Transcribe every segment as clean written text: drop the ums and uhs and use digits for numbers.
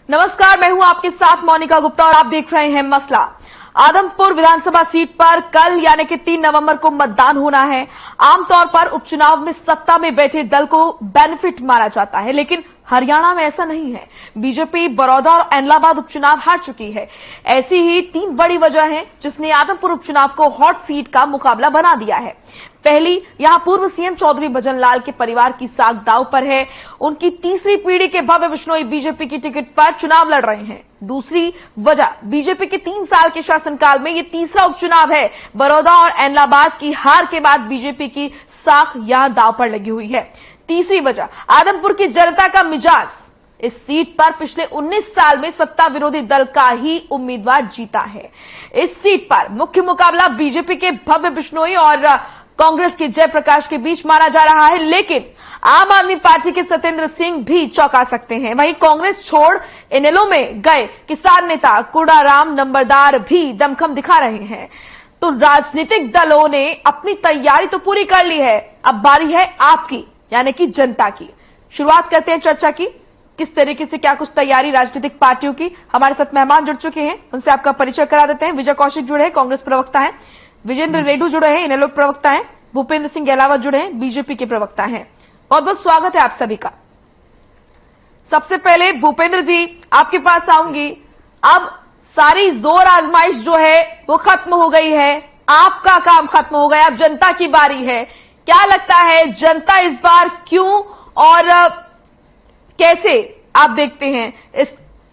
नमस्कार, मैं हूं आपके साथ मोनिका गुप्ता और आप देख रहे हैं मसला। आदमपुर विधानसभा सीट पर कल यानी कि 3 नवंबर को मतदान होना है। आमतौर पर उपचुनाव में सत्ता में बैठे दल को बेनिफिट माना जाता है, लेकिन हरियाणा में ऐसा नहीं है। बीजेपी बड़ौदा और एलाहाबाद उपचुनाव हार चुकी है। ऐसी ही 3 बड़ी वजह है जिसने आदमपुर उपचुनाव को हॉट सीट का मुकाबला बना दिया है। पहली, यहां पूर्व सीएम चौधरी भजनलाल के परिवार की साख दांव पर है। उनकी तीसरी पीढ़ी के भव्य बिश्नोई बीजेपी की टिकट पर चुनाव लड़ रहे हैं। दूसरी वजह, बीजेपी के 3 साल के शासनकाल में यह तीसरा उपचुनाव है। बड़ौदा और एलाहाबाद की हार के बाद बीजेपी की साख यहां दांव पर लगी हुई है। तीसरी वजह, आदमपुर की जनता का मिजाज। इस सीट पर पिछले 19 साल में सत्ता विरोधी दल का ही उम्मीदवार जीता है। इस सीट पर मुख्य मुकाबला बीजेपी के भव्य बिश्नोई और कांग्रेस के जयप्रकाश के बीच माना जा रहा है, लेकिन आम आदमी पार्टी के सत्येंद्र सिंह भी चौंका सकते हैं। वहीं कांग्रेस छोड़ इनेलो में गए किसान नेता कुड़ाराम नंबरदार भी दमखम दिखा रहे हैं। तो राजनीतिक दलों ने अपनी तैयारी तो पूरी कर ली है, अब बारी है आपकी यानी कि जनता की। शुरुआत करते हैं चर्चा की, किस तरीके से क्या कुछ तैयारी राजनीतिक पार्टियों की। हमारे साथ मेहमान जुड़ चुके हैं, उनसे आपका परिचय करा देते हैं। विजय कौशिक जुड़े हैं, कांग्रेस प्रवक्ता हैं। विजेंद्र रेड्डू जुड़े हैं, इनेलो प्रवक्ता हैं। भूपेंद्र सिंह गहलावत जुड़े हैं, बीजेपी के प्रवक्ता हैं। बहुत बहुत स्वागत है आप सभी का। सबसे पहले भूपेंद्र जी, आपके पास आऊंगी। अब सारी जोर आजमाइश जो है वो खत्म हो गई है, आपका काम खत्म हो गया, अब जनता की बारी है। क्या लगता है जनता इस बार क्यों और कैसे आप देखते हैं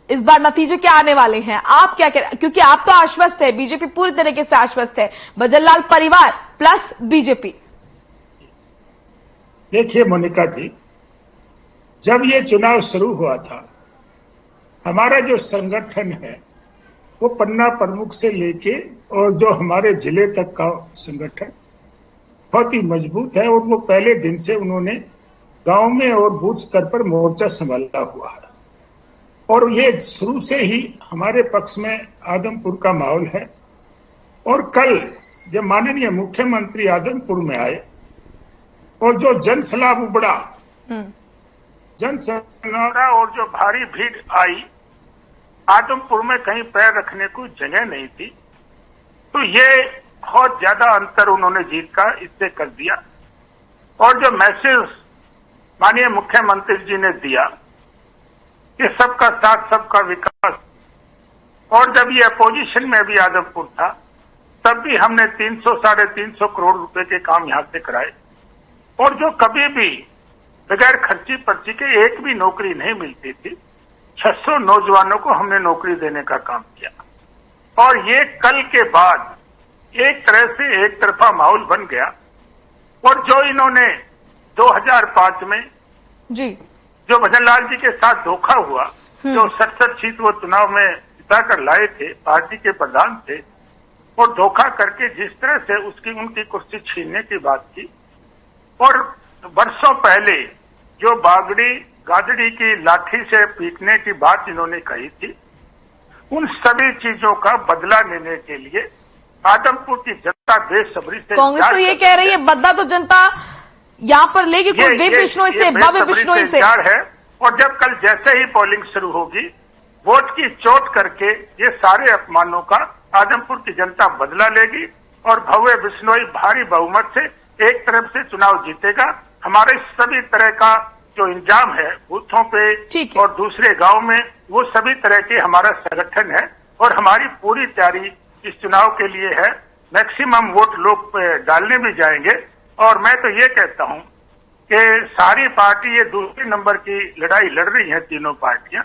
इस बार नतीजे क्या आने वाले हैं? आप क्या कह रहे हैं? क्योंकि आप तो आश्वस्त है, बीजेपी पूरी तरीके से आश्वस्त है, भजनलाल परिवार प्लस बीजेपी। देखिए मोनिका जी, जब ये चुनाव शुरू हुआ था, हमारा जो संगठन है वो पन्ना प्रमुख से लेके और जो हमारे जिले तक का संगठन बहुत ही मजबूत है और वो पहले दिन से उन्होंने गांव में और बूथ स्तर पर मोर्चा संभाला हुआ है और ये शुरू से ही हमारे पक्ष में आदमपुर का माहौल है। और कल जब माननीय मुख्यमंत्री आदमपुर में आए और जो जन सैलाब उबड़ा, जन सैलाब और जो भारी भीड़ आई, आदमपुर में कहीं पैर रखने को जगह नहीं थी, तो ये बहुत ज्यादा अंतर उन्होंने जीत का इससे कर दिया। और जो मैसेज माननीय मुख्यमंत्री जी ने दिया कि सबका साथ सबका विकास, और जब ये अपोजिशन में भी आदमपुर था तब भी हमने 300-350 करोड़ रुपए के काम यहां से कराए। और जो कभी भी बगैर खर्ची पर्ची के एक भी नौकरी नहीं मिलती थी, 600 नौजवानों को हमने नौकरी देने का काम किया। और ये कल के बाद एक तरह से एक तरफा माहौल बन गया। और जो इन्होंने 2005 में जी जो भजनलाल जी के साथ धोखा हुआ, जो 67 सीट वो चुनाव में जिता कर लाए थे, पार्टी के प्रधान थे, और धोखा करके जिस तरह से उनकी कुर्सी छीनने की बात की, और वर्षों पहले जो बागड़ी गाजड़ी की लाठी से पीटने की बात इन्होंने कही थी, उन सभी चीजों का बदला लेने के लिए आदमपुर की जनता बेसब्री से कांग्रेस तो ये कह रही है बदला तो जनता यहां पर लेगी, कुलदीप बिश्नोई से, भव्य बिश्नोई से है। और जब कल जैसे ही पोलिंग शुरू होगी, वोट की चोट करके ये सारे अपमानों का आदमपुर की जनता बदला लेगी और भव्य बिश्नोई भारी बहुमत से एक तरफ से चुनाव जीतेगा। हमारे सभी तरह का जो इंतजाम है बूथों पे और दूसरे गांव में, वो सभी तरह के हमारा संगठन है और हमारी पूरी तैयारी इस चुनाव के लिए है। मैक्सिमम वोट लोग डालने भी जाएंगे। और मैं तो ये कहता हूं कि सारी पार्टी ये दूसरे नंबर की लड़ाई लड़ रही है, तीनों पार्टियां।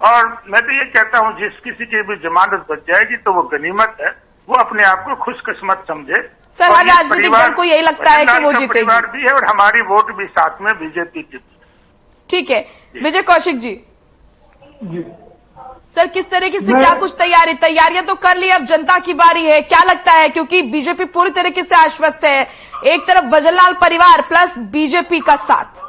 और मैं तो ये कहता हूं जिस किसी की भी जमानत बच जाएगी तो वो गनीमत है, वो अपने आप को खुशकिस्मत समझे। सर, हर राजनीतिक दल को यही लगता है कि वो जीतेगी। परिवार भी है और हमारी वोट भी साथ में बीजेपी की। ठीक है, विजय कौशिक जी। सर, किस तरीके से क्या कुछ तैयारियां तो कर ली, अब जनता की बारी है। क्या लगता है, क्योंकि बीजेपी पूरी तरीके से आश्वस्त है, एक तरफ भजनलाल परिवार प्लस बीजेपी का साथ।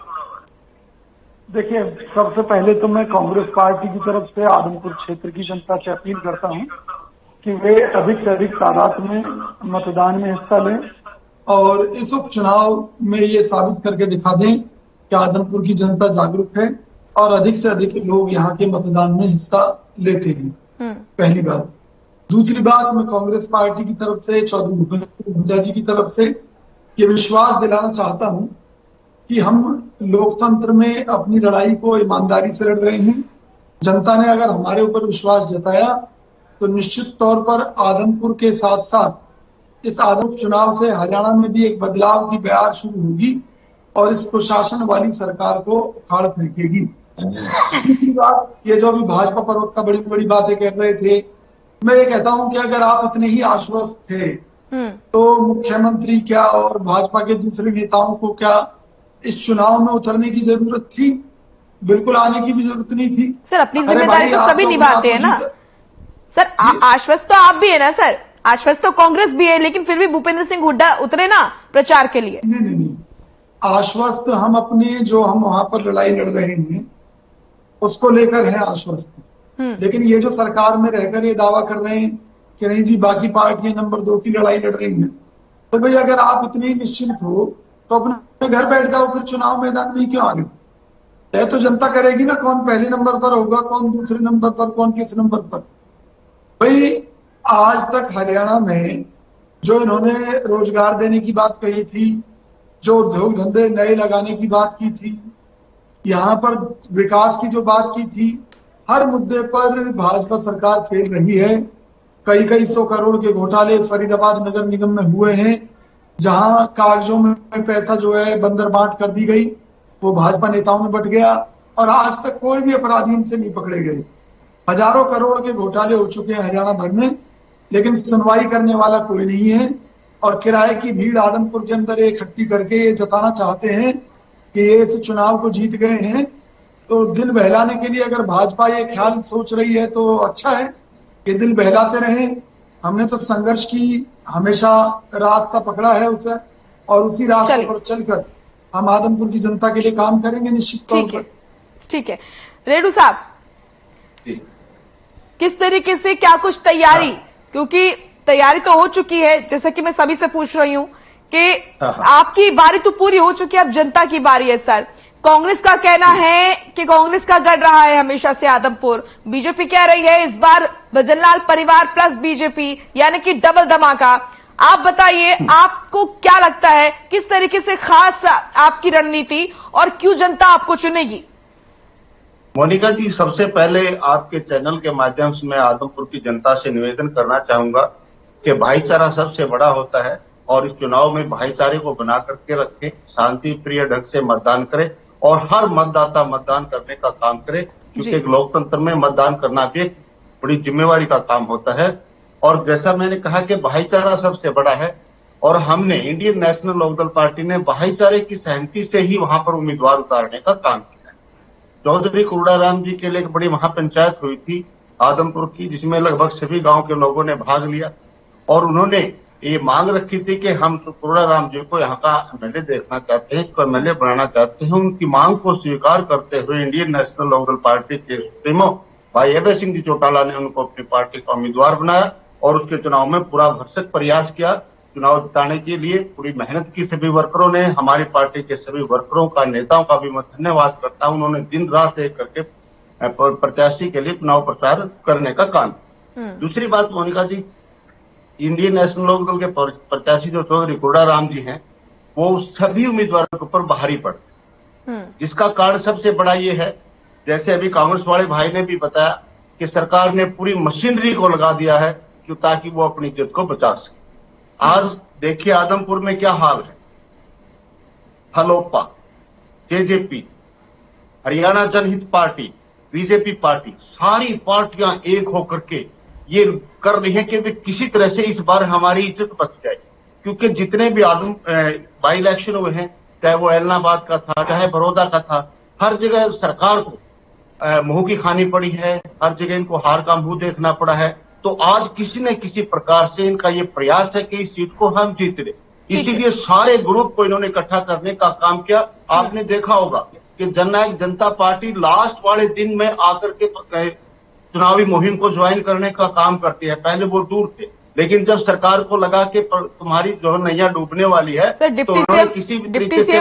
देखिए, सबसे पहले तो मैं कांग्रेस पार्टी की तरफ से आदमपुर क्षेत्र की जनता से अपील करता हूं कि वे अधिक से अधिक तादाद में मतदान में हिस्सा लें और इस उपचुनाव में ये साबित करके दिखा दें कि आदमपुर की जनता जागरूक है और अधिक से अधिक लोग यहाँ के मतदान में हिस्सा लेते हैं। पहली बात। दूसरी बात, मैं कांग्रेस पार्टी की तरफ से, चौधरी भूपेंद्र हुड्डा जी की तरफ से ये विश्वास दिलाना चाहता हूं कि हम लोकतंत्र में अपनी लड़ाई को ईमानदारी से लड़ रहे हैं। जनता ने अगर हमारे ऊपर विश्वास जताया तो निश्चित तौर पर आदमपुर के साथ साथ इस आदमपुर चुनाव से हरियाणा में भी एक बदलाव की बयार शुरू होगी और इस प्रशासन वाली सरकार को उखाड़ फेंकेगी। दूसरी बात, ये जो अभी भाजपा प्रवक्ता बड़ी बड़ी बातें कर रहे थे, मैं ये कहता हूं कि अगर आप इतने ही आश्वस्त थे तो मुख्यमंत्री क्या और भाजपा के दूसरे नेताओं को क्या इस चुनाव में उतरने की जरूरत थी? बिल्कुल आने की भी जरूरत नहीं थी। सर, अपनी जिम्मेदारी तो सभी निभाते हैं ना सर। आश्वस्त तो आप भी है ना सर, आश्वस्त तो कांग्रेस भी है, लेकिन फिर भी भूपेंद्र सिंह हुड्डा उतरे ना प्रचार के लिए। नहीं, आश्वस्त हम अपने जो हम वहां पर लड़ाई लड़ रहे हैं उसको लेकर है आश्वस्त। लेकिन ये जो सरकार में रहकर ये दावा कर रहे हैं कि नहीं जी बाकी पार्टियां नंबर 2 की लड़ाई लड़ रही हैं, तो भाई अगर आप इतने ही निश्चिंत हो तो अपने घर बैठ जाओ, फिर चुनाव मैदान में क्यों आ रहे हो? तय तो जनता करेगी ना कौन पहले नंबर पर होगा, कौन दूसरे नंबर पर, कौन किस नंबर पर। भाई आज तक हरियाणा में जो इन्होंने रोजगार देने की बात कही थी, जो उद्योग धंधे नए लगाने की बात की थी, यहाँ पर विकास की जो बात की थी, हर मुद्दे पर भाजपा सरकार फेल रही है। कई 100 करोड़ के घोटाले फरीदाबाद नगर निगम में हुए हैं, जहां कागजों में पैसा जो है बंदरबाट कर दी गई, वो भाजपा नेताओं में बट गया और आज तक कोई भी अपराधी इनसे नहीं पकड़े गए। हजारों करोड़ के घोटाले हो चुके हैं हरियाणा भर में, लेकिन सुनवाई करने वाला कोई नहीं है। और किराए की भीड़ आदमपुर के अंदर इकट्ठी करके ये जताना चाहते हैं कि ये इस चुनाव को जीत गए हैं। तो दिल बहलाने के लिए अगर भाजपा ये ख्याल सोच रही है तो अच्छा है कि दिल बहलाते रहे। हमने तो संघर्ष की हमेशा रास्ता पकड़ा है उसे, और उसी रास्ते पर चलकर हम आदमपुर की जनता के लिए काम करेंगे निश्चित तौर पर। ठीक है रेणु साहब, किस तरीके से क्या कुछ तैयारी, क्योंकि तैयारी तो हो चुकी है, जैसे कि मैं सभी से पूछ रही हूं कि आपकी बारी तो पूरी हो चुकी है, अब जनता की बारी है सर। कांग्रेस का कहना है कि कांग्रेस का गढ़ रहा है हमेशा से आदमपुर, बीजेपी कह रही है इस बार भजनलाल परिवार प्लस बीजेपी यानी कि डबल धमाका। आप बताइए, आपको क्या लगता है किस तरीके से खास आपकी रणनीति और क्यों जनता आपको चुनेगी? मोनिका जी, सबसे पहले आपके चैनल के माध्यम से मैं आदमपुर की जनता से निवेदन करना चाहूंगा कि भाईचारा सबसे बड़ा होता है और इस चुनाव में भाईचारे को बना करके रखें, शांति प्रिय ढंग से मतदान करें और हर मतदाता मतदान करने का काम करे, क्योंकि एक लोकतंत्र में मतदान करना भी एक बड़ी जिम्मेवारी का काम होता है। और जैसा मैंने कहा कि भाईचारा सबसे बड़ा है और हमने इंडियन नेशनल लोकदल पार्टी ने भाईचारे की सहमति से ही वहां पर उम्मीदवार उतारने का काम किया है। चौधरी कुरुड़ाराम जी के लिए एक बड़ी महापंचायत हुई थी आदमपुर की, जिसमें लगभग सभी गांव के लोगों ने भाग लिया और उन्होंने ये मांग रखी थी कि हम कुरुड़ाराम जी को यहाँ का एमएलए देखना चाहते हैं, एमएलए बनाना चाहते हैं। उनकी मांग को स्वीकार करते हुए इंडियन नेशनल लोकदल पार्टी के सुप्रीमो भाई अभय सिंह जी चौटाला ने उनको अपनी पार्टी का उम्मीदवार बनाया और उसके चुनाव में पूरा भरसक प्रयास किया। चुनाव जिताने के लिए पूरी मेहनत की सभी वर्करों ने। हमारी पार्टी के सभी वर्करों का, नेताओं का भी मैं धन्यवाद करता हूं। उन्होंने दिन रात एक करके प्रत्याशी के लिए चुनाव प्रचार करने का काम। दूसरी बात मोनिका जी, इंडियन नेशनल लोकदल के प्रत्याशी जो चौधरी कुरुड़ाराम जी हैं, वो सभी उम्मीदवारों के ऊपर भारी पड़ते, जिसका कारण सबसे बड़ा ये है, जैसे अभी कांग्रेस वाले भाई ने भी बताया कि सरकार ने पूरी मशीनरी को लगा दिया है कि ताकि वो अपनी जिद को बचा सके। आज देखिए आदमपुर में क्या हाल है। हलोपा, जेजेपी, हरियाणा जनहित पार्टी, बीजेपी पार्टी, सारी पार्टियां एक होकर के ये कर रही है कि वे किसी तरह से इस बार हमारी इज्जत बच जाए, क्योंकि जितने भी बाई इलेक्शन हुए हैं, चाहे वो एलनाबाद का था, चाहे बड़ौदा का था, हर जगह सरकार को मुंह की खानी पड़ी है, हर जगह इनको हार का मुंह देखना पड़ा है। तो आज किसी न किसी प्रकार से इनका ये प्रयास है कि इस सीट को हम जीत ले, इसीलिए सारे ग्रुप को इन्होंने इकट्ठा करने का काम किया। आपने देखा होगा कि जननायक जनता पार्टी लास्ट वाले दिन में आकर के चुनावी मुहिम को ज्वाइन करने का काम करती है। पहले वो दूर थे, लेकिन जब सरकार को लगा कि तुम्हारी जो नैया डूबने वाली है, तो उन्होंने किसी भी तरीके से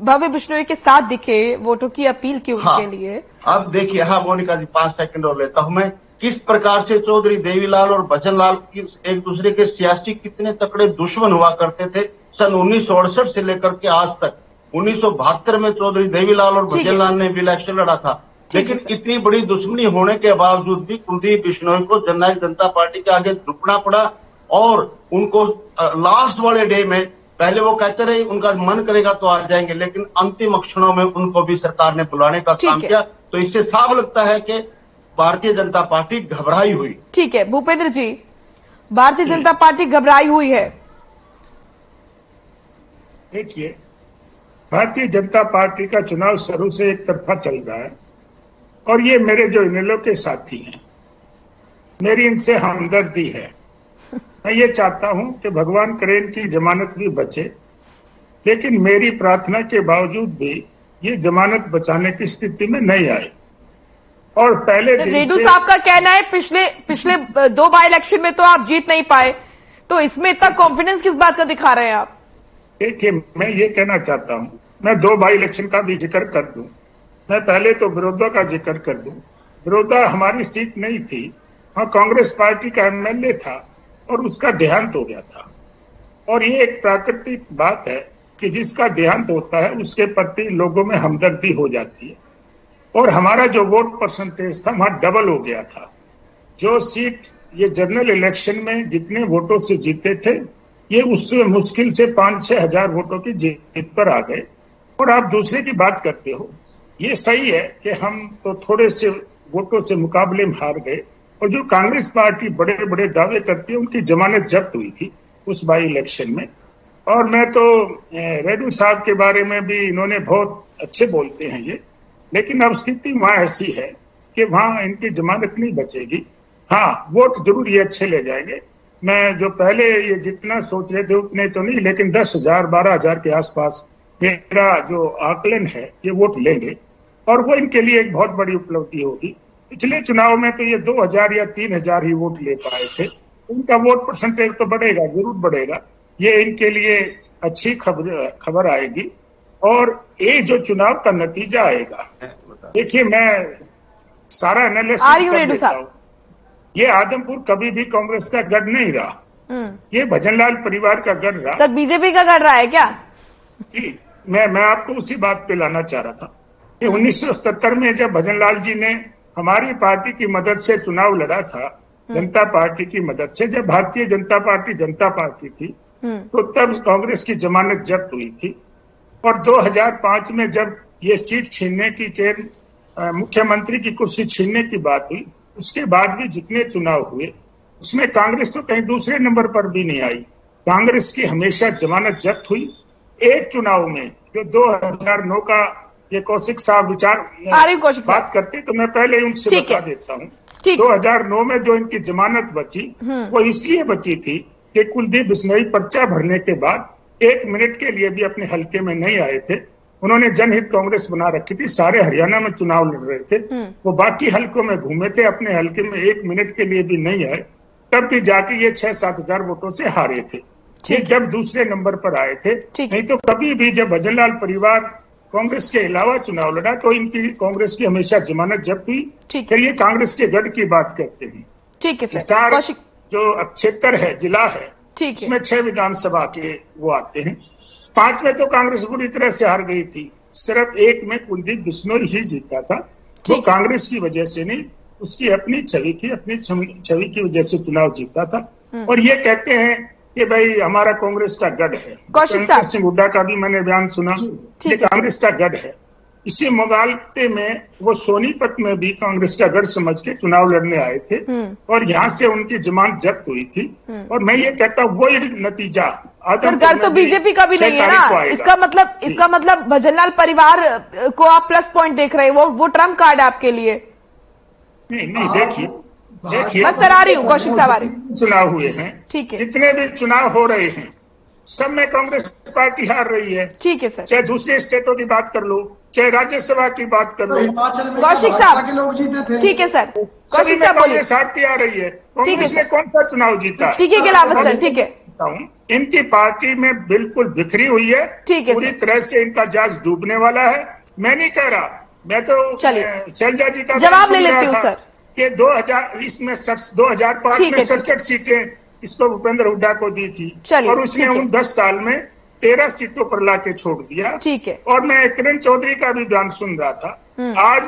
भव्य बिश्नोई के साथ दिखे, वोटों की अपील की उनके लिए। अब देखिए, हाँ मोनिका जी 5 सेकंड और लेता हूं मैं। किस प्रकार से चौधरी देवीलाल और भजनलाल की एक दूसरे के सियासी कितने तकड़े दुश्मन हुआ करते थे सन 1968 से लेकर के आज तक। 1972 में चौधरी देवीलाल और भजनलाल ने भी इलेक्शन लड़ा था, लेकिन इतनी बड़ी दुश्मनी होने के बावजूद भी कुलदीप बिश्नोई को जननायक जनता पार्टी के आगे झुकना पड़ा और उनको लास्ट वाले डे में, पहले वो कहते रहे उनका मन करेगा तो आ जाएंगे, लेकिन अंतिम क्षणों में उनको भी सरकार ने बुलाने का काम किया। तो इससे साफ लगता है कि भारतीय जनता पार्टी घबराई हुई। ठीक है भूपेंद्र जी, भारतीय जनता पार्टी घबराई हुई है। देखिए, भारतीय जनता पार्टी का चुनाव शुरू से एक तरफा चल रहा है और ये मेरे जो इनेलो के साथी हैं, मेरी इनसे हमदर्दी है। मैं ये चाहता हूं कि भगवान करे इनकी जमानत भी बचे, लेकिन मेरी प्रार्थना के बावजूद भी ये जमानत बचाने की स्थिति में नहीं आए। और पहले दिन रेड्डू से साहब का कहना है पिछले 2 बाई इलेक्शन में तो आप जीत नहीं पाए, तो इसमें इतना कॉन्फिडेंस किस बात का दिखा रहे हैं आप? देखिए, मैं ये कहना चाहता हूं, मैं 2 बाई इलेक्शन का भी जिक्र कर दूं। मैं पहले तो बड़ौदा का जिक्र कर दूं। बड़ौदा हमारी सीट नहीं थी, वहां कांग्रेस पार्टी का एमएलए था और उसका देहांत हो गया था। और ये एक प्राकृतिक बात है कि जिसका देहांत होता है उसके प्रति लोगों में हमदर्दी हो जाती है। और हमारा जो वोट परसेंटेज था वहां डबल हो गया था। जो सीट ये जनरल इलेक्शन में जितने वोटों से जीते थे, ये उससे मुश्किल से 5-6 हजार वोटों की जीत पर आ गए। और आप दूसरे की बात करते हो, ये सही है कि हम तो थोड़े से वोटों से मुकाबले में हार गए। और जो कांग्रेस पार्टी बड़े बड़े दावे करती है, उनकी जमानत जब्त हुई थी उस बाई इलेक्शन में। और मैं तो रेड्डू साहब के बारे में भी, इन्होंने बहुत अच्छे बोलते हैं ये, लेकिन अब स्थिति वहां ऐसी है कि वहां इनकी जमानत नहीं बचेगी। हाँ, वोट जरूर ये अच्छे ले जाएंगे। मैं जो पहले ये जितना सोच रहे थे उतने तो नहीं, लेकिन 10,000 12,000 के आसपास मेरा जो आकलन है ये वोट लेंगे और वो इनके लिए एक बहुत बड़ी उपलब्धि होगी। पिछले चुनाव में तो ये 2,000 या 3,000 ही वोट ले पाए थे। उनका वोट परसेंटेज तो बढ़ेगा, जरूर बढ़ेगा। ये इनके लिए अच्छी खबर आएगी। और ये जो चुनाव का नतीजा आएगा, देखिए मैं सारा एनालिसिस कर देता हूं। ये आदमपुर कभी भी कांग्रेस का गढ़ नहीं रहा, ये भजनलाल परिवार का गढ़ रहा। तब बीजेपी का गढ़ रहा है क्या? मैं आपको उसी बात पे लाना चाह रहा था कि 1977 में जब भजनलाल जी ने हमारी पार्टी की मदद से चुनाव लड़ा था, जनता पार्टी की मदद से, जब भारतीय जनता पार्टी थी, तो तब कांग्रेस की जमानत जब्त हुई थी। और 2005 में जब ये सीट छीनने की मुख्यमंत्री की कुर्सी छीनने की बात हुई, उसके बाद भी जितने चुनाव हुए उसमें कांग्रेस तो कहीं दूसरे नंबर पर भी नहीं आई। कांग्रेस की हमेशा जमानत जब्त हुई। एक चुनाव में जो 2009 का ये कौशिक साहब बात करते, तो मैं पहले उनसे बता देता हूँ। 2009 में जो इनकी जमानत बची वो इसलिए बची थी कि कुलदीप बिश्नोई पर्चा भरने के बाद 1 मिनट के लिए भी अपने हल्के में नहीं आए थे। उन्होंने जनहित कांग्रेस बना रखी थी, सारे हरियाणा में चुनाव लड़ रहे थे, वो बाकी हल्कों में घूमे थे, अपने हल्के में 1 मिनट के लिए भी नहीं आए। तब भी जाके ये 6-7 हजार वोटों से हारे थे। ये जब दूसरे नंबर पर आए थे, नहीं तो कभी भी जब भजनलाल परिवार कांग्रेस के अलावा चुनाव लड़ा तो इनकी कांग्रेस की हमेशा जमानत जब्त हुई। फिर ये कांग्रेस के गढ़ की बात करते हैं। ठीक है, 4 जो क्षेत्र है, जिला है, इसमें 6 विधानसभा के वो आते हैं। 5 में तो कांग्रेस बुरी तरह से हार गई थी, सिर्फ 1 में कुलदीप बिश्नोई ही जीता था। वो कांग्रेस की वजह से नहीं, उसकी अपनी छवि थी, अपनी छवि की वजह से चुनाव जीता था। और ये कहते हैं कि भाई हमारा कांग्रेस का गढ़ है। पंकज सिंह हुड्डा का भी मैंने बयान सुना, ये कांग्रेस का गढ़ है। इसी मुगालते में वो सोनीपत में भी कांग्रेस का गढ़ समझ के चुनाव लड़ने आए थे और यहाँ से उनकी जमानत जब्त हुई थी। और मैं ये कहता हूँ वही नतीजा गढ़ तो बीजेपी का भी नहीं है ना। इसका मतलब भजनलाल परिवार को आप प्लस पॉइंट देख रहे हैं, वो ट्रम्प कार्ड है आपके लिए? नहीं, देखिए मैं करा रही हूँ, कौशिक साहब आ रही हूँ। चुनाव हुए हैं, ठीक है, जितने भी चुनाव हो रहे हैं सब में कांग्रेस पार्टी हार रही है। ठीक है सर, चाहे दूसरे स्टेटों की बात कर लो, चाहे राज्यसभा की बात कर लो। कौशिक साहब के लोग जीते थे। ठीक है सर, कौशिक साहब बोलिए। कांग्रेस हारती आ रही है। कांग्रेस ने कौन सा चुनाव जीता? ठीक है गिलावत सर, ठीक है सकता हूँ, इनकी पार्टी में बिल्कुल बिखरी हुई है। ठीक है पूरी सर। तरह से इनका जहाज डूबने वाला है। मैं नहीं कह रहा, मैं तो चलिए। शैलजा जी का जवाब ले सुन रहा लेती हूँ था सर। कि 2005 ठीक में है, 67 सीटें इसको भूपेंद्र हुड्डा को दी थी चलिए, और उसने ठीक है। उन 10 साल में 13 सीटों पर लाके छोड़ दिया। ठीक है। और मैं किरण चौधरी का भी बयान सुन रहा था। आज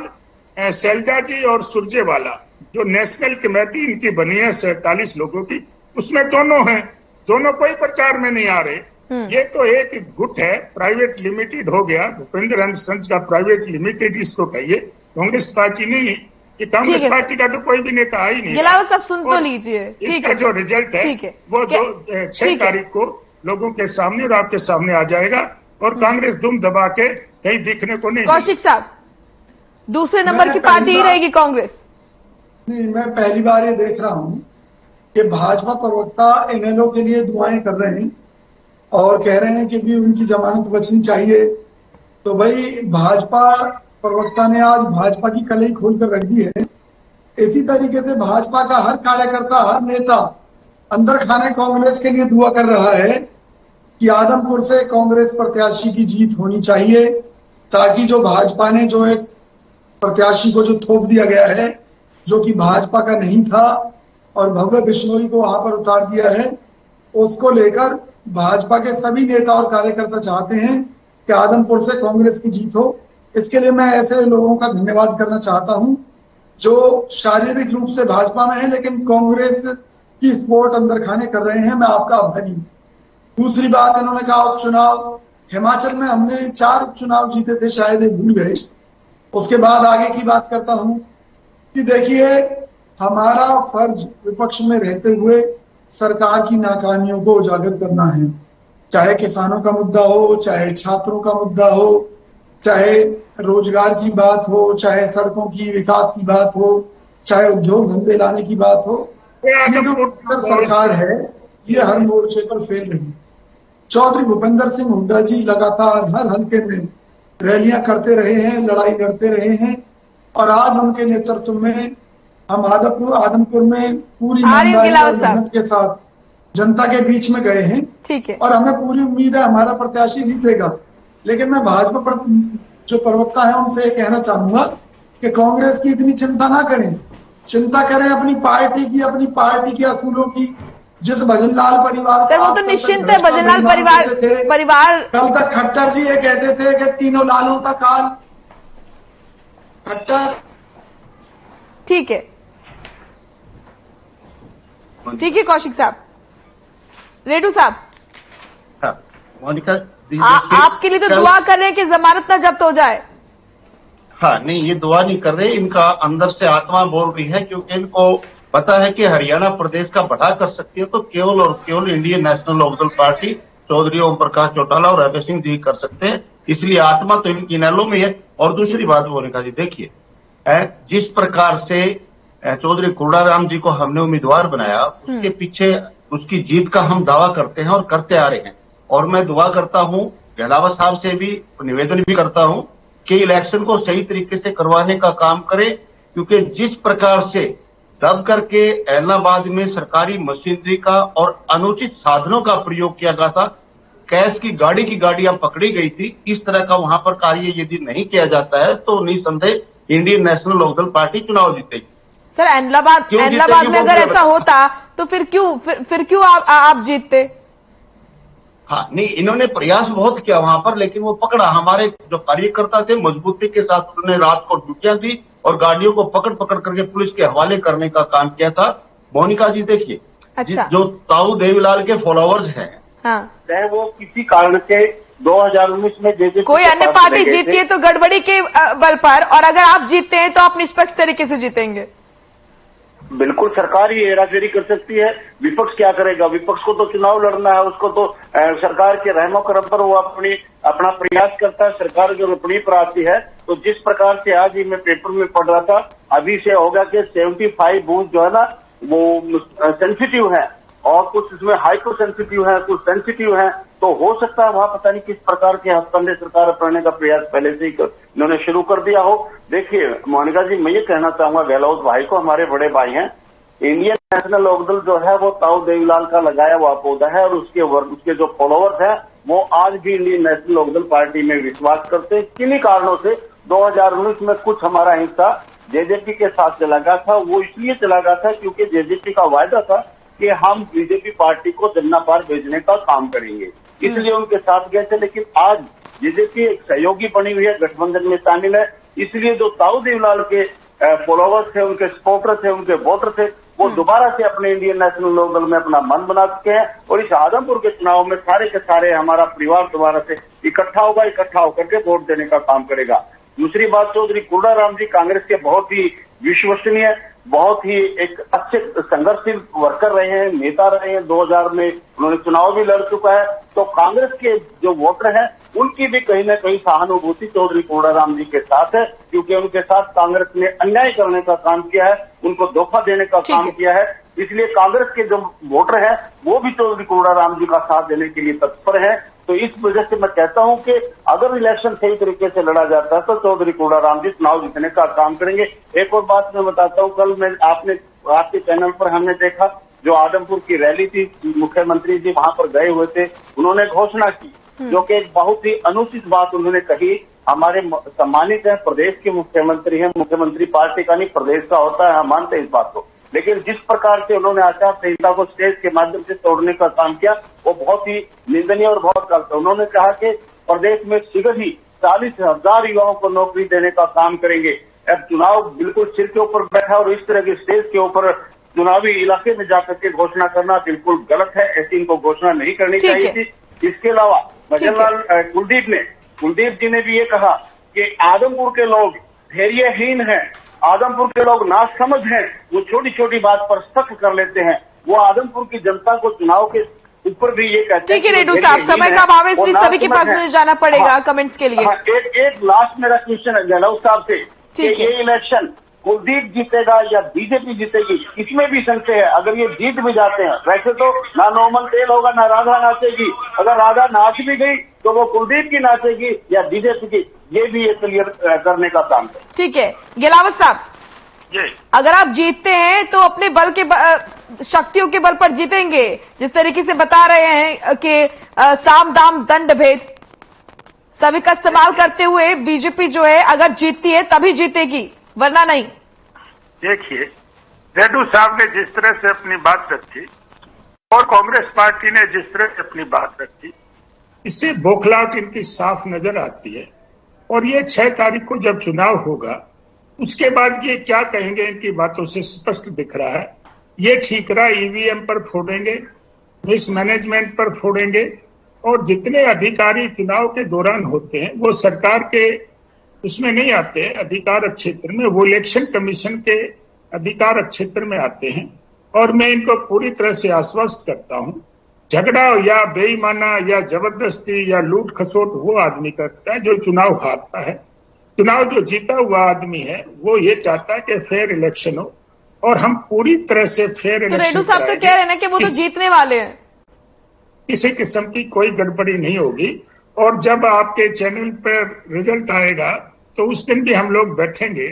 शैलजा जी और सुरजेवाला जो नेशनल कमेटी इनकी बनी है 47 लोगों की, उसमें दोनों हैं, दोनों कोई प्रचार में नहीं आ रहे। ये तो एक गुट है, प्राइवेट लिमिटेड हो गया, भूपेंद्र एंड सन्स का प्राइवेट लिमिटेड इसको कहिए, कांग्रेस पार्टी नहीं। ये कांग्रेस ठीक है पार्टी का तो कोई भी नेता आ ही नहीं। गिलावत साहब सुन तो और लीजिए। ठीक इसका है जो रिजल्ट है ठीक है वो क्या- 6 ठीक है। तारीख को लोगों के सामने और आपके सामने आ जाएगा और कांग्रेस दुम दबा के कहीं दिखने को नहीं। कौशिक साहब, दूसरे नंबर मैं की पहली पार्टी ही बार- रहेगी कांग्रेस। नहीं, मैं पहली बार ये देख रहा हूं कि भाजपा प्रवक्ता इनेलो के लिए दुआएं कर रहे हैं और कह रहे हैं कि भी उनकी जमानत बचनी चाहिए। तो भाई भाजपा प्रवक्ता ने आज भाजपा की कलई खोलकर रख दी है। इसी तरीके से भाजपा का हर कार्यकर्ता, हर नेता अंदर खाने कांग्रेस के लिए दुआ कर रहा है कि आदमपुर से कांग्रेस प्रत्याशी की जीत होनी चाहिए, ताकि जो भाजपा ने जो एक प्रत्याशी को जो थोप दिया गया है, जो कि भाजपा का नहीं था और भव्य बिश्नोई को वहां पर उतार दिया है, उसको लेकर भाजपा के सभी नेता और कार्यकर्ता चाहते हैं कि आदमपुर से कांग्रेस की जीत हो। इसके लिए मैं ऐसे लोगों का धन्यवाद करना चाहता हूं जो शारीरिक रूप से भाजपा में है लेकिन कांग्रेस की सपोर्ट अंदर खाने कर रहे हैं। मैं आपका आभारी हूं। दूसरी बात, इन्होंने कहा उपचुनाव, हिमाचल में हमने 4 उपचुनाव जीते थे, शायद ये भूल गए। उसके बाद आगे की बात करता हूं कि देखिए, हमारा फर्ज विपक्ष में रहते हुए सरकार की नाकामियों को उजागर करना है। चाहे किसानों का मुद्दा हो, चाहे छात्रों का मुद्दा हो, चाहे रोजगार की बात हो, चाहे सड़कों की विकास की बात हो, चाहे उद्योग धंधे लाने की बात हो। ये जो सरकार है ये हर मोर्चे पर फेल रही। चौधरी भूपेंद्र सिंह हुड्डा जी लगातार हर हल्के में रैलियां करते रहे हैं, लड़ाई लड़ते रहे हैं और आज उनके नेतृत्व में हम आदमपुर में पूरी ईमानदारी और मेहनत के साथ जनता के बीच में गए हैं। ठीक है। और हमें पूरी उम्मीद है हमारा प्रत्याशी जीतेगा। लेकिन मैं भाजपा पर जो प्रवक्ता है उनसे ये कहना चाहूंगा कि कांग्रेस की इतनी चिंता ना करें, चिंता करें अपनी पार्टी की, अपनी पार्टी के असूलों की। जिस भजनलाल परिवार सर, वो तो निश्चिंत है, भजनलाल परिवार कल तक खट्टर जी ये कहते थे कि तीनों लालों का काल। खट्टर, ठीक है कौशिक साहब। रेडू साहब, हाँ, मोनिका आपके लिए तो दुआ कर रहे हैं कि जमानत ना जब्त हो जाए। हाँ, नहीं, ये दुआ नहीं कर रहे, इनका अंदर से आत्मा बोल रही है, क्योंकि इनको पता है कि हरियाणा प्रदेश का बढ़ा कर सकती है तो केवल और केवल Indian National Lokdal party Chaudhary Om Prakash Chautala और अभय सिंह जी कर सकते हैं। इसलिए आत्मा तो इनकी इनेलो में है। और दूसरी बात मोनिका जी, देखिए, जिस प्रकार से चौधरी कुर्राराम जी को हमने उम्मीदवार बनाया, उसके पीछे उसकी जीत का हम दावा करते हैं और करते आ रहे हैं। और मैं दुआ करता हूं, गहलावत साहब से भी निवेदन भी करता हूं कि इलेक्शन को सही तरीके से करवाने का काम करें, क्योंकि जिस प्रकार से दब करके ऐलनाबाद में सरकारी मशीनरी का और अनुचित साधनों का प्रयोग किया गया था, कैश की गाड़ियां पकड़ी गई थी, इस तरह का वहां पर कार्य यदि नहीं किया जाता है तो निसंदेह इंडियन नेशनल लोकदल पार्टी चुनाव जीतेगी। सर, ऐलनाबाद में अगर ऐसा होता तो फिर क्यों आप जीतते? हाँ, नहीं, इन्होंने प्रयास बहुत किया वहां पर, लेकिन वो पकड़ा। हमारे जो कार्यकर्ता थे मजबूती के साथ उन्होंने रात को ड्यूटियां दी और गाड़ियों को पकड़ करके पुलिस के हवाले करने का काम किया था। मोनिका जी देखिए, अच्छा। जो ताऊ देवीलाल के फॉलोअर्स हैं, हाँ, चाहे वो किसी कारण से 2019 में जेजेपी कोई अन्य पार्टी जीतती है तो गड़बड़ी के बल पर, और अगर आप जीतते हैं तो आप निष्पक्ष तरीके से जीतेंगे। बिल्कुल, सरकार ही हेराफेरी कर सकती है, विपक्ष क्या करेगा? विपक्ष को तो चुनाव लड़ना है, उसको तो सरकार के रहमो करम पर वो अपना प्रयास करता है। सरकार जो रोपणी पर आती है तो जिस प्रकार से आज ही मैं पेपर में पढ़ रहा था, अभी से होगा कि 75 बूथ जो है ना वो सेंसिटिव है और कुछ इसमें हाइपर सेंसिटिव है, कुछ सेंसिटिव है। तो हो सकता है वहां पता नहीं किस प्रकार के हथकंडे सरकार अपनाने का प्रयास पहले से ही इन्होंने शुरू कर दिया हो। देखिए मोनिका जी, मैं ये कहना चाहूंगा गहलोत भाई को, हमारे बड़े भाई हैं, इंडियन नेशनल लोकदल जो है वो ताऊ देवीलाल का लगाया हुआ पौधा है और उसके जो फॉलोअर्स हैं वो आज भी इंडियन नेशनल लोकदल पार्टी में विश्वास करते हैं। किन्हीं कारणों से 2019 में कुछ हमारा हिस्सा जेजेपी के साथ चला गया था। वो इसलिए चला गया था क्योंकि जेजेपी का वायदा था कि हम बीजेपी पार्टी को जन्ना पार भेजने का काम करेंगे, इसलिए उनके साथ गए थे। लेकिन आज जेजेपी एक सहयोगी बनी हुई है, गठबंधन में शामिल है, इसलिए जो ताऊ देवीलाल के फॉलोवर्स थे, उनके सपोर्टर थे, उनके वोटर थे, वो दोबारा से अपने इंडियन नेशनल लोकदल में अपना मन बना चुके हैं और इस आदमपुर के चुनाव में सारे के सारे हमारा परिवार दोबारा से इकट्ठा होगा, इकट्ठा होकर के वोट देने का काम करेगा। दूसरी बात, चौधरी कुर्राराम जी कांग्रेस के बहुत ही विश्वसनीय, बहुत ही एक अच्छे संघर्षशील वर्कर रहे हैं, नेता रहे हैं। 2000 में उन्होंने चुनाव भी लड़ चुका है, तो कांग्रेस के जो वोटर हैं उनकी भी कहीं न कहीं सहानुभूति चौधरी कुर्राराम जी के साथ है, क्योंकि उनके साथ कांग्रेस ने अन्याय करने का काम किया है, उनको धोखा देने का काम किया है। इसलिए कांग्रेस के जो वोटर हैं वो भी चौधरी कुर्राराम जी का साथ देने के लिए तत्पर है। तो इस वजह से मैं कहता हूं कि अगर इलेक्शन सही तरीके से लड़ा जाता है तो चौधरी कुर्राराम जी चुनाव जीतने का काम करेंगे। एक और बात मैं बताता हूं, कल मैं आपके चैनल पर हमने देखा जो आदमपुर की रैली थी, मुख्यमंत्री जी वहां पर गए हुए थे, उन्होंने घोषणा की जो कि एक बहुत ही अनुचित बात उन्होंने कही। हमारे सम्मानित हैं, प्रदेश के मुख्यमंत्री हैं, मुख्यमंत्री पार्टी का नहीं प्रदेश का होता है, हम मानते हैं इस बात को, लेकिन जिस प्रकार से उन्होंने आचार संहिता को स्टेज के माध्यम से तोड़ने का काम किया वो बहुत ही निंदनीय और बहुत गलत है। उन्होंने कहा कि प्रदेश में शीघ्र ही 40,000 युवाओं को नौकरी देने का काम करेंगे। अब चुनाव बिल्कुल सिर के ऊपर बैठा और इस तरह के स्टेज के ऊपर चुनावी इलाके में जाकर के घोषणा करना बिल्कुल गलत है, ऐसी इनको घोषणा नहीं करनी चाहिए थी। इसके अलावा भजनलाल कुलदीप जी ने भी ये कहा कि आदमपुर के लोग धैर्यहीन हैं, आदमपुर के लोग नासमझ हैं, वो छोटी छोटी बात पर शक कर लेते हैं। वो आदमपुर की जनता को चुनाव के ऊपर भी ये कहते हैं। ठीक है रेड्डू साहब, समय का अभाव है इसलिए सभी के पास मुझे जाना पड़ेगा कमेंट्स के लिए। एक लास्ट मेरा क्वेश्चन है गहलोत साहब से कि ये इलेक्शन कुलदीप जीतेगा या बीजेपी जीतेगी, इसमें भी संशय है। अगर ये जीत भी जाते हैं, वैसे तो ना नॉर्मल तेल होगा ना राधा नाचेगी, अगर राधा नाच भी गई तो वो कुलदीप की नाचेगी या बीजेपी की, ये भी ये क्लियर करने का काम है। ठीक है गेलावत साहब, अगर आप जीतते हैं तो अपने बल के शक्तियों के बल पर जीतेंगे, जिस तरीके से बता रहे हैं कि साम दाम दंड भेद सभी का इस्तेमाल करते हुए बीजेपी जो है अगर जीतती है तभी जीतेगी, वरना नहीं। देखिए, रेड्डू साहब ने जिस तरह से अपनी बात रखी और कांग्रेस पार्टी ने जिस तरह से अपनी बात रखी, इससे बौखलाहट इनकी साफ नजर आती है। और ये 6 तारीख को जब चुनाव होगा उसके बाद ये क्या कहेंगे इनकी बातों से स्पष्ट दिख रहा है। ये ठीकरा ईवीएम पर फोड़ेंगे, मिसमैनेजमेंट पर फोड़ेंगे और जितने अधिकारी चुनाव के दौरान होते हैं वो सरकार के उसमें नहीं आते अधिकार क्षेत्र में, वो इलेक्शन कमीशन के अधिकार क्षेत्र में आते हैं। और मैं इनको पूरी तरह से आश्वस्त करता हूं, झगड़ा या बेईमाना या जबरदस्ती या लूट खसोट वो आदमी करता है जो चुनाव हारता है। चुनाव जो जीता हुआ आदमी है वो ये चाहता है कि फेयर इलेक्शन हो और हम पूरी तरह से फेयर इलेक्शन। रेड्डू साहब तो कह रहे हैं ना कि वो तो जीतने वाले हैं, किसी किस्म की कोई गड़बड़ी नहीं होगी। और जब आपके चैनल पर रिजल्ट आएगा तो उस दिन भी हम लोग बैठेंगे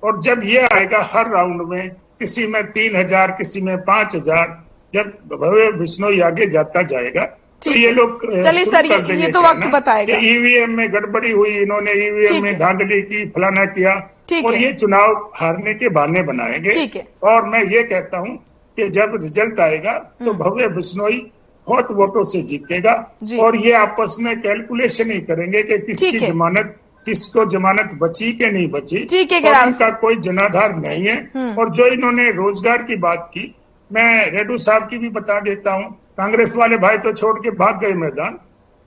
और जब ये आएगा हर राउंड में किसी में 3,000 किसी में 5,000, जब भव्य बिश्नोई आगे जाता जाएगा तो ये लोग चलिए सर, ये तो वक्त बताएगा। ईवीएम में गड़बड़ी हुई, इन्होंने ईवीएम में धांधली की, फलाना किया और ये चुनाव हारने के बहाने बनाएंगे। और मैं ये कहता हूं कि जब रिजल्ट आएगा तो भव्य बिश्नोई बहुत वोटों से जीतेगा और ये आपस में कैलकुलेशन ही करेंगे कि किसकी जमानत, किसको जमानत बची कि नहीं बची, और उनका कोई जनाधार नहीं है। और जो इन्होंने रोजगार की बात की, मैं रेड्डू साहब की भी बता देता हूं, कांग्रेस वाले भाई तो छोड़ के भाग गए मैदान,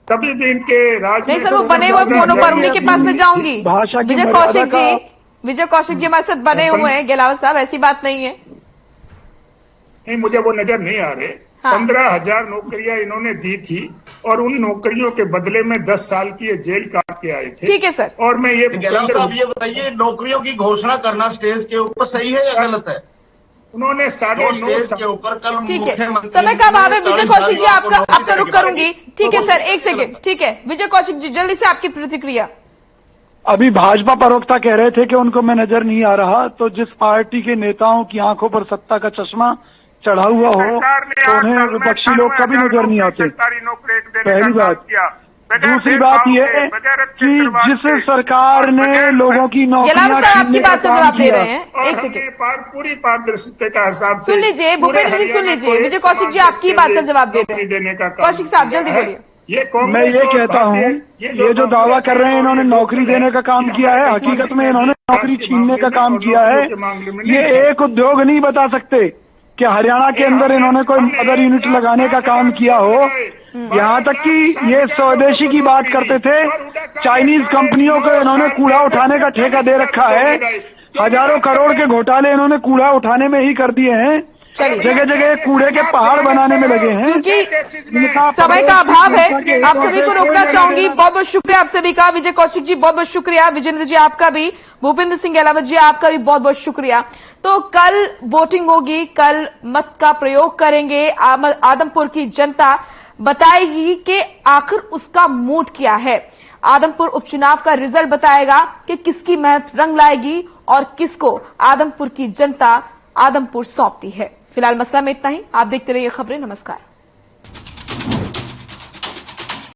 तभी भी इनके राज में सर वो बने हुए फोनों पर उन्हीं के पास में जाऊंगी। विजय कौशिक जी हमारे साथ बने हुए हैं गेलावत साहब, ऐसी बात नहीं है। नहीं, मुझे वो नजर नहीं आ रहे। 15,000 नौकरियां इन्होंने दी थी और उन नौकरियों के बदले में 10 साल की जेल काट के आए थे। ठीक है सर। और मैं ये बताइए, नौकरियों की घोषणा करना स्टेज के ऊपर सही है या गलत है? उन्होंने 9.5 के ऊपर कल ठीक है, समय का अभाव है। विजय कौशिक जी आपका रुक करूंगी। ठीक है सर, एक सेकेंड। ठीक है विजय कौशिक जी, जल्दी से आपकी प्रतिक्रिया। अभी भाजपा प्रवक्ता कह रहे थे कि उनको मैं नजर नहीं आ रहा, तो जिस पार्टी के नेताओं की आंखों पर सत्ता का चश्मा चढ़ा हुआ हो सरकार ने तो 8 उन्हें साल में विपक्षी लोग कभी नजर नहीं आते। सरकारी नौकरी देने पहली का काम बात। किया। बगैर दूसरी बात भेदभाव ये के, बगैर कि अत्याचार जिस के, सरकार ने बगैर- लोगों की यलावर नौकरियां साहब आपकी छीनने का बात का काम जवाब दे किया, रहे हैं। और एक हमने सेकेंड पूरी पारदर्शिता का हिसाब से सुन लीजिए, पूरे भूपेंद्र जी सुन हरियाणा लीजिए, को एक विजय कौशिक समान जी आपकी देखते बात का हुए जवाब दे रहे नौकरी हैं। देने का काम कौशिक साहब किया जल्दी है। बोलिए। ये मैं कांग्रेस ये और कहता हूँ भारतीय- ये जो दावा कर रहे हैं इन्होंने नौकरी देने का काम किया है, हकीकत में इन्होंने नौकरी छीनने का काम किया है। ये एक उद्योग नहीं बता सकते कि हरियाणा के अंदर इन्होंने कोई मदर यूनिट लगाने का काम किया हो। यहाँ तक कि ये स्वदेशी की बात करते थे, चाइनीज कंपनियों को इन्होंने कूड़ा उठाने का ठेका दे रखा है। हजारों करोड़ के घोटाले इन्होंने कूड़ा उठाने में ही कर दिए हैं। जगह जगह कूड़े के पहाड़ बनाने में लगे हैं। क्योंकि समय का अभाव है, आप सभी को रोकना चाहूंगी। बहुत बहुत शुक्रिया आप सभी का। विजय कौशिक जी बहुत बहुत शुक्रिया, विजेंद्र जी आपका भी, भूपेंद्र सिंह यलावर जी आपका भी बहुत बहुत शुक्रिया। तो कल वोटिंग होगी, कल मत का प्रयोग करेंगे। आदमपुर की जनता बताएगी कि आखिर उसका मूड क्या है। आदमपुर उपचुनाव का रिजल्ट बताएगा कि किसकी मेहनत रंग लाएगी और किसको आदमपुर की जनता आदमपुर सौंपती है। फिलहाल मसला में इतना ही। आप देखते रहिए खबरें। नमस्कार।